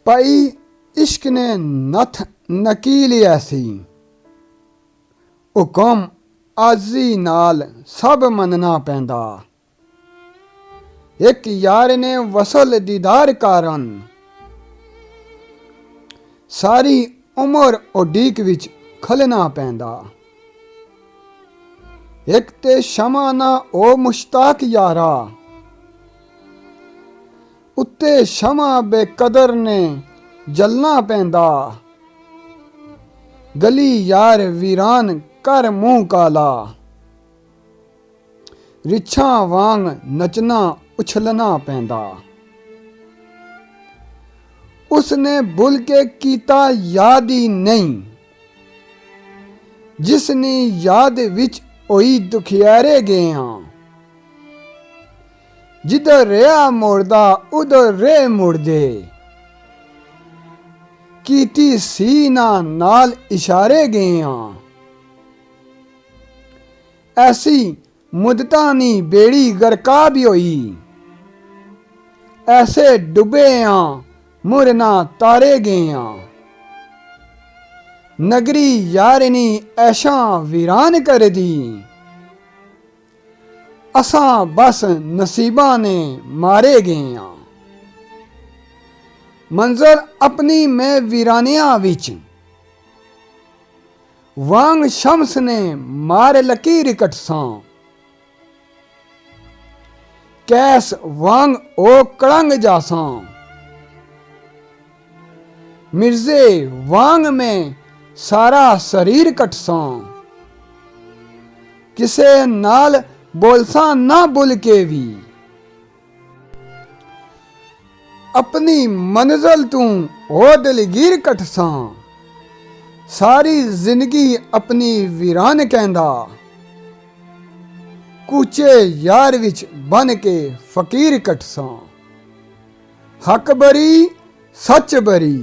पाई इश्क ने नथ नकीली ऐसी, हुकम आजी नाल सब मनना पैंदा। एक यार ने वसल दीदार कारण सारी उमर उडीक विच खलना पैंदा। एक ते शमा ना ओ मुश्ताक यारा, उत्ते शमा बेकदर ने जलना पैंदा। गली यार वीरान कर मुंह काला, रिछा वांग नचना उछलना पैंदा। उसने भुल के कीता याद ही नहीं, जिसनी याद विच होई दुखियारे गए हाँ। जिधर रेहा मुड़दा उधर रे मुड़दे, कीती सीना नाल इशारे गए हाँ। ऐसी मुद्दता नी बेड़ी गरका भी होई, ऐसे डुबे हाँ मुरना तारे गए हाँ। नगरी यारनी ऐशा वीरान कर दी, असां बस नसीबा ने मारे गए हाँ। मंजर अपनी मैं वीरानिया विच, वांग शम्स ने मार लकीर कटसां। कैस वांग ओ कड़ंग जासां, मिर्जे वांग में सारा शरीर कटसां। किसे नाल बोलसा ना बुल के भी, अपनी मंजिल तू ओ दिलगीर कटसां। सारी जिंदगी अपनी वीरान कहंदा, कूचे यार विच बन के फकीर कटसां। हक बरी सच बरी,